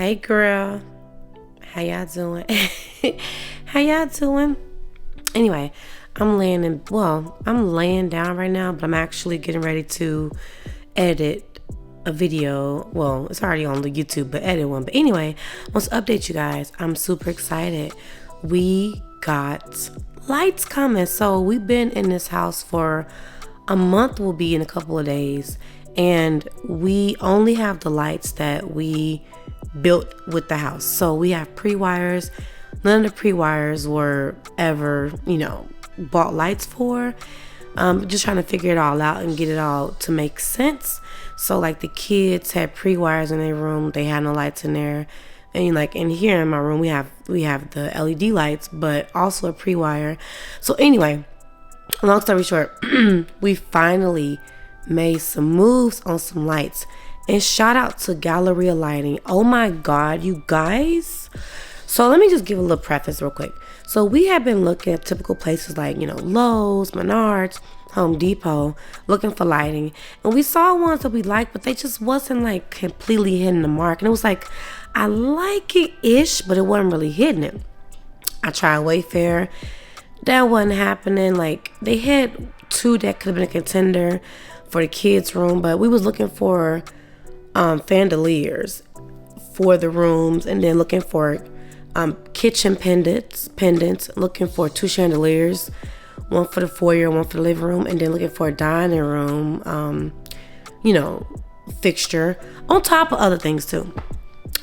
Hey girl, how y'all doing? How y'all doing? Anyway, I'm laying down right now, but I'm actually getting ready to edit a video. Well, it's already on the YouTube, but edit one. But anyway, I want to update you guys. I'm super excited. We got lights coming. So we've been in this house for a month, will be in a couple of days. And we only have the lights that we built with the house. So we have pre-wires. None of the pre-wires were ever, bought lights for. Just trying to figure it all out and get it all to make sense. So like the kids had pre-wires in their room. They had no lights in there. And like in here in my room, we have the LED lights, but also a pre-wire. So anyway, long story short, we finally made some moves on some lights. And shout out to Galleria Lighting. Oh my God, you guys. So let me just give a little preface real quick. So we have been looking at typical places like, Lowe's, Menards, Home Depot, looking for lighting. And we saw ones that we liked, but they just wasn't like completely hitting the mark. And it was like, I like it-ish, but it wasn't really hitting it. I tried Wayfair. That wasn't happening. Like they had two that could have been a contender for the kids' room, but we was looking for chandeliers for the rooms, and then looking for kitchen pendants, looking for two chandeliers, one for the foyer, one for the living room, and then looking for a dining room, fixture on top of other things too.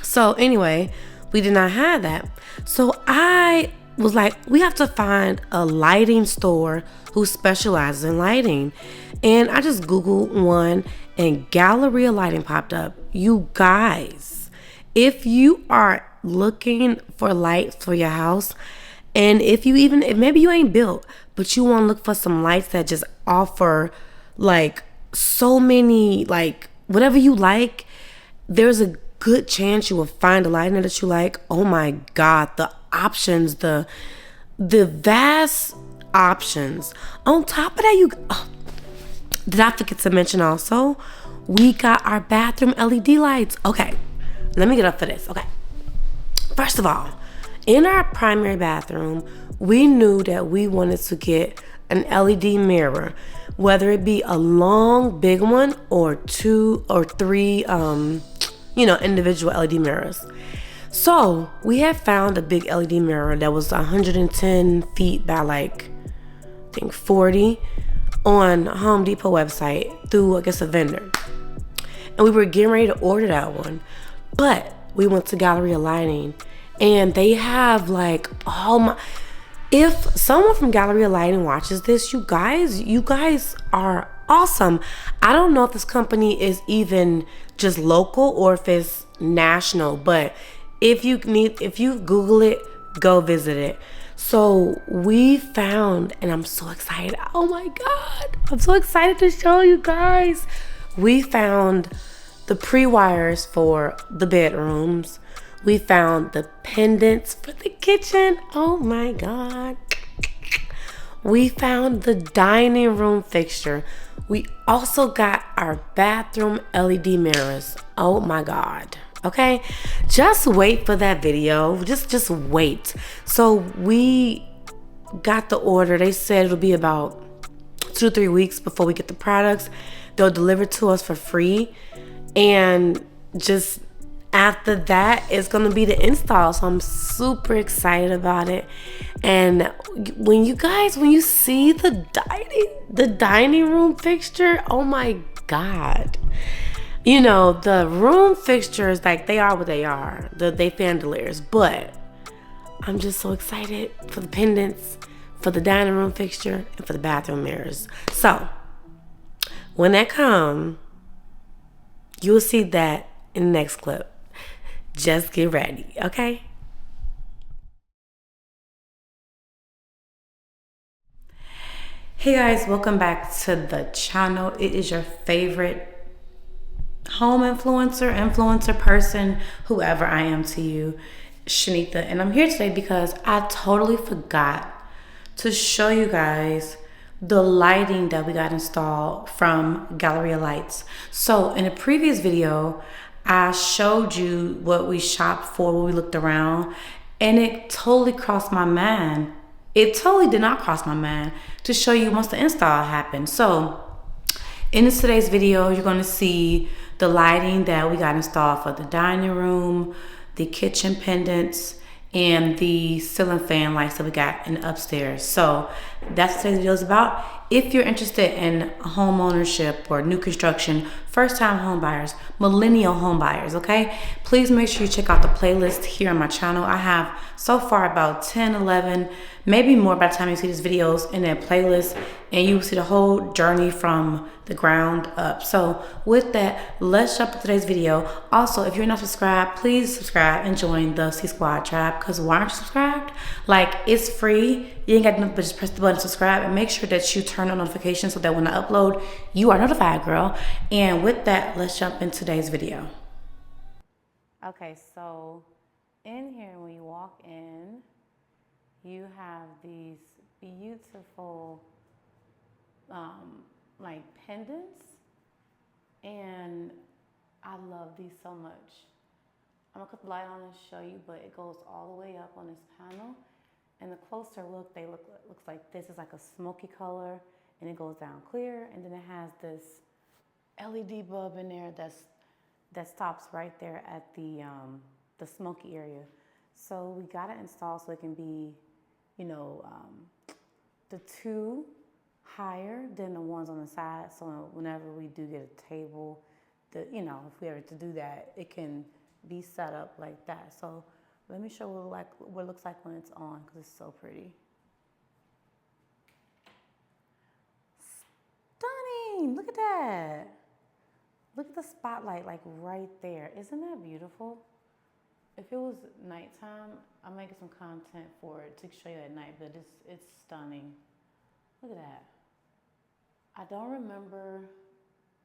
So anyway, we did not have that. So I was like, we have to find a lighting store who specializes in lighting. And I just Googled one and Galleria Lighting popped up. You guys, if you are looking for lights for your house, and if maybe you ain't built, but you want to look for some lights that just offer like so many, like whatever you like, there's a good chance you will find a lighting that you like. Oh my God, the options, the vast options. On top of that, did I forget to mention also, we got our bathroom LED lights. Okay, let me get up for this. Okay, first of all, in our primary bathroom, we knew that we wanted to get an LED mirror, whether it be a long, big one or two or three, individual LED mirrors. So we had found a big LED mirror that was 110 feet by like, I think 40 on Home Depot website through, I guess, a vendor. And we were getting ready to order that one. But we went to Galleria Lighting and they have like, if someone from Galleria Lighting watches this, you guys are awesome. I don't know if this company is even just local or if it's national, but if you Google it, go visit it. So we found, and I'm so excited. Oh my God, I'm so excited to show you guys. We found the pre-wires for the bedrooms. We found the pendants for the kitchen. Oh my God. We found the dining room fixture. We also got our bathroom LED mirrors. Oh my God. Okay, just wait for that video. Just wait. So we got the order. They said it'll be about 2 to 3 weeks before we get the products. They'll deliver to us for free, and just after that, it's gonna be the install. So I'm super excited about it. And when you see the dining room fixture, oh my God. The room fixtures, like they are what they are. They chandeliers, but I'm just so excited for the pendants, for the dining room fixture, and for the bathroom mirrors. So when that comes, you'll see that in the next clip. Just get ready, okay? Hey guys, welcome back to the channel. It is your favorite home influencer person, whoever I am to you, Chinitha. And I'm here today because I totally forgot to show you guys the lighting that we got installed from Galleria Lights. So in a previous video, I showed you what we shopped for when we looked around, and it totally crossed my mind. It totally did not cross my mind to show you once the install happened. So in today's video, you're going to see the lighting that we got installed for the dining room, the kitchen pendants, and the ceiling fan lights that we got in upstairs. So that's what today's video is about. If you're interested in home ownership or new construction, first time home buyers, millennial home buyers, okay, please make sure you check out the playlist here on my channel. I have so far about 10, 11, maybe more by the time you see these videos in that playlist, and you will see the whole journey from the ground up. So with that, let's jump into today's video. Also, if you're not subscribed, please subscribe and join the C Squad tribe, because why aren't you subscribed? Like, it's free. You ain't got nothing but just press the button subscribe, and make sure that you turn on notifications so that when I upload, you are notified, girl. And with that, let's jump into today's video. Okay, so in here, when you walk in, you have these beautiful like pendants, and I love these so much. I'm gonna put the light on and show you, but it goes all the way up on this panel. And the closer look, they looks like this. Is like a smoky color, and it goes down clear, and then it has this LED bulb in there that stops right there at the smoky area. So we got it installed so it can be, you know, the two higher than the ones on the side. So whenever we do get a table, you know, if we ever to do that, it can be set up like that. So let me show what it looks like when it's on, because it's so pretty. Stunning! Look at that. Look at the spotlight, like right there. Isn't that beautiful? If it was nighttime, I might get some content for it to show you at night, but it's stunning. Look at that. I don't remember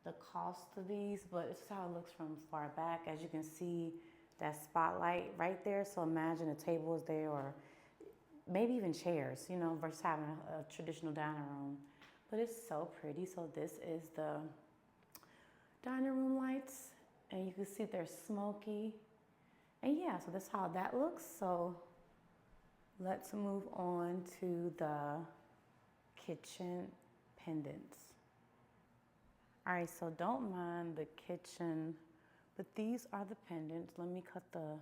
the cost of these, but it's how it looks from far back. As you can see, that spotlight right there. So imagine a table is there, or maybe even chairs, you know, versus having a traditional dining room. But it's so pretty. So this is the dining room lights, and you can see they're smoky. And yeah, so that's how that looks. So let's move on to the kitchen pendants. All right, so don't mind the kitchen, but these are the pendants. Let me cut the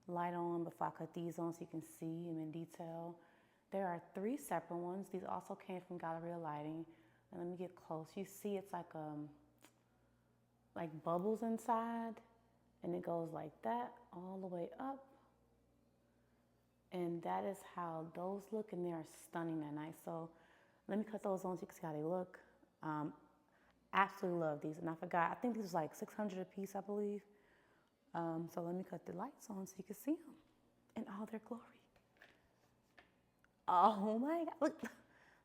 light on before I cut these on so you can see them in detail. There are 3 separate ones. These also came from Galleria Lighting. And let me get close. You see it's like bubbles inside, and it goes like that all the way up. And that is how those look, and they are stunning that night. So let me cut those on so you can see how they look. Absolutely love these. And I forgot, I think these was like $600 a piece, I believe. So let me cut the lights on so you can see them in all their glory. Oh my God! Look,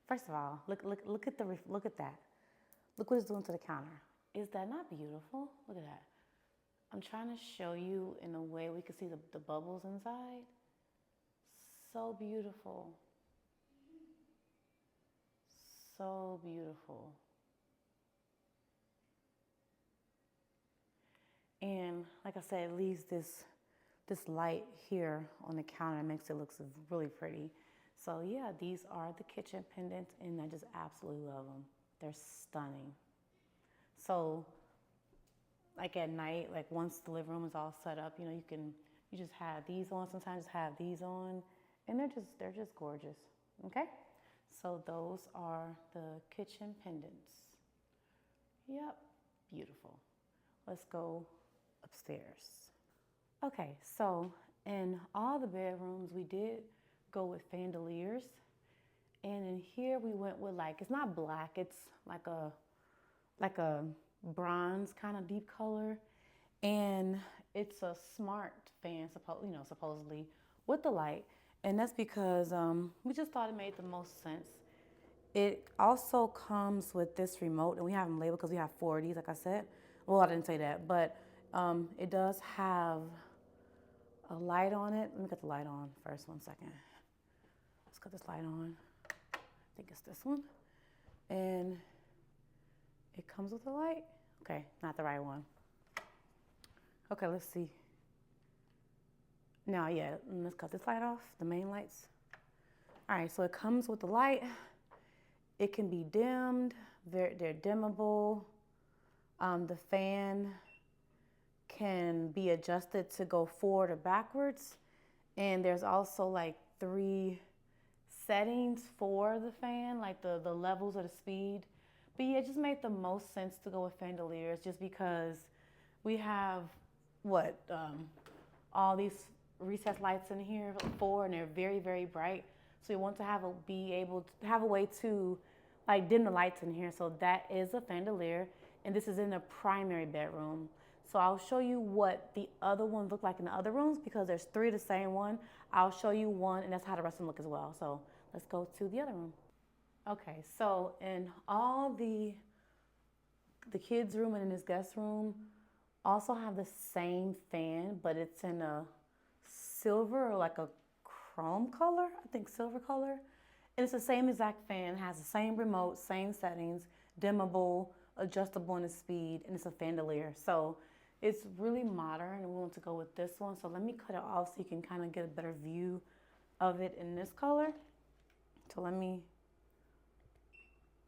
first of all, look at that. Look what it's doing to the counter. Is that not beautiful? Look at that. I'm trying to show you in a way we can see the bubbles inside. So beautiful. So beautiful. And like I said, it leaves this light here on the counter. It makes it look really pretty. So yeah, these are the kitchen pendants, and I just absolutely love them. They're stunning. So like at night, like once the living room is all set up, you know, you just have these on. Sometimes have these on, and they're just gorgeous. Okay, so those are the kitchen pendants. Yep, beautiful. Let's go upstairs. Okay, so in all the bedrooms we did go with chandeliers, and in here we went with, like, it's not black, it's like a bronze kind of deep color, and it's a smart fan, supposedly with the light, and that's because we just thought it made the most sense. It also comes with this remote, and we have them labeled because we have 4 of these, like I said. Well, I didn't say that, but it does have a light on it. Let me get the light on first, 1 second. Let's cut this light on. I think it's this one. And it comes with a light. Okay, not the right one. Okay, let's see. Now, yeah, let's cut this light off, the main lights. All right, so it comes with the light. It can be dimmed, they're dimmable. The fan can be adjusted to go forward or backwards. And there's also like 3 settings for the fan, like the levels of the speed. But yeah, it just made the most sense to go with fandeliers just because we have all these recessed lights in here, 4, and they're very, very bright. So we want to be able to have a way to like dim the lights in here. So that is a fandelier, and this is in the primary bedroom. So I'll show you what the other ones look like in the other rooms because there's 3 of the same one. I'll show you one, and that's how the rest of them look as well. So let's go to the other room. Okay, so in all the kids' room and in this guest room also have the same fan, but it's in a silver or like a chrome color, I think silver color. And it's the same exact fan, has the same remote, same settings, dimmable, adjustable in the speed, and it's a fandelier. So it's really modern, and we want to go with this one. So let me cut it off so you can kind of get a better view of it in this color. So let me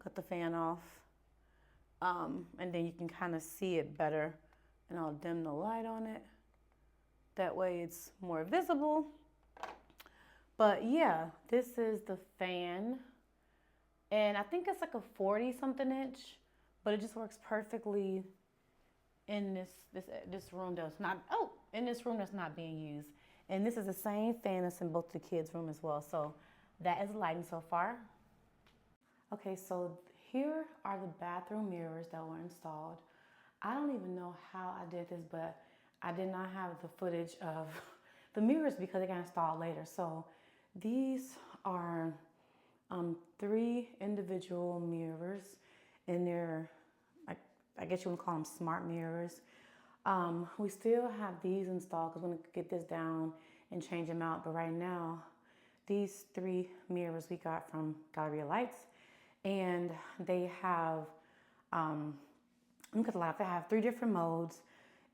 cut the fan off, and then you can kind of see it better, and I'll dim the light on it. That way it's more visible. But yeah, this is the fan, and I think it's like a 40 something inch, but it just works perfectly in this room that's not, in this room that's not being used. And this is the same fan that's in both the kids' room as well. So that is the lighting so far. Okay, so here are the bathroom mirrors that were installed. I don't even know how I did this, but I did not have the footage of the mirrors because they got installed later. So these are 3 individual mirrors, and they're, I guess you would call them smart mirrors. We still have these installed because we're gonna get this down and change them out. But right now, these 3 mirrors we got from Galleria Lights, and they have, they have 3 different modes.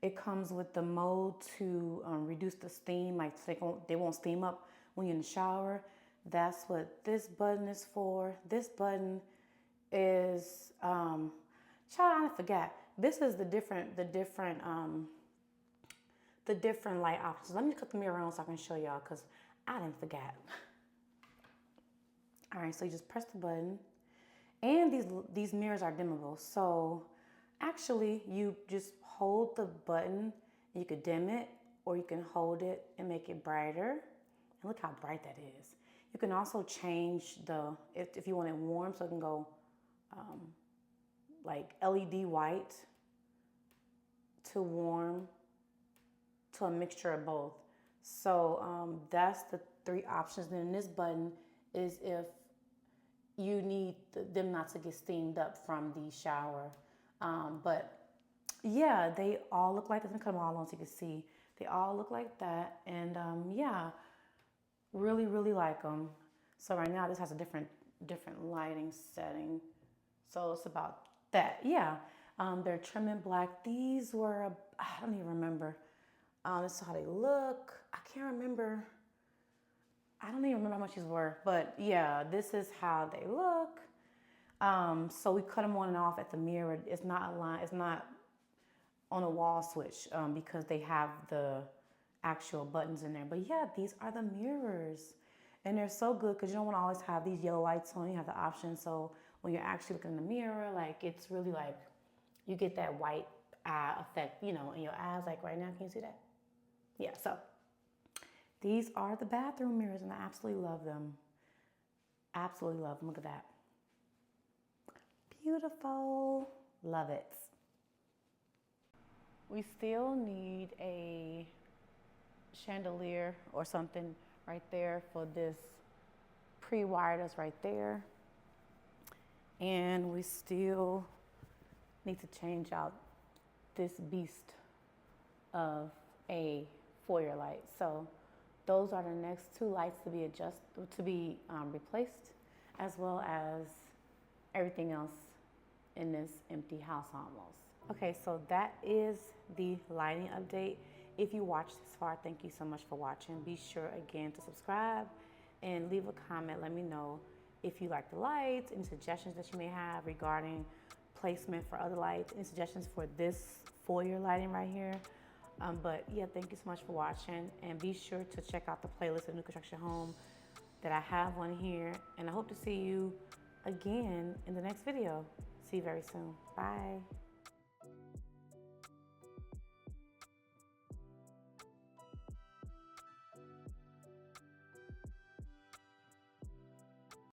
It comes with the mode to reduce the steam, like so they won't steam up when you're in the shower. That's what this button is for. This button is, I forgot. This is the different light options. Let me cut the mirror on so I can show y'all because I didn't forget. All right, so you just press the button, and these mirrors are dimmable. So actually, you just hold the button, and you could dim it, or you can hold it and make it brighter. And look how bright that is. You can also change if you want it warm, so it can go like LED white to warm to a mixture of both. So that's the 3 options. Then this button is if you need them not to get steamed up from the shower. But yeah, they all look like this. I'm gonna cut them all on so you can see. They all look like that. And yeah, really, really like them. So right now this has a different lighting setting. So it's about that. Yeah, they're trim in black. These were, I don't even remember. This is how they look. I can't remember. I don't even remember how much these were, but yeah, this is how they look. So we cut them on and off at the mirror. It's not aligned. It's not on a wall switch because they have the actual buttons in there. But yeah, these are the mirrors, and they're so good because you don't want to always have these yellow lights on. You have the option, so when you're actually looking in the mirror, like it's really like you get that white eye effect, in your eyes. Like right now, can you see that? Yeah. So these are the bathroom mirrors, and I absolutely love them. Absolutely love them. Look at that. Beautiful. Love it. We still need a chandelier or something right there for this pre-wire that's right there. And we still need to change out this beast of a foyer light. So those are the next 2 lights to be replaced, as well as everything else in this empty house almost. Okay, so that is the lighting update. If you watched this far, thank you so much for watching. Be sure again to subscribe and leave a comment. Let me know if you like the lights, any suggestions that you may have regarding placement for other lights, any suggestions for this foyer lighting right here. But yeah, thank you so much for watching, and be sure to check out the playlist of New Construction Home that I have one here, and I hope to see you again in the next video. See you very soon. Bye.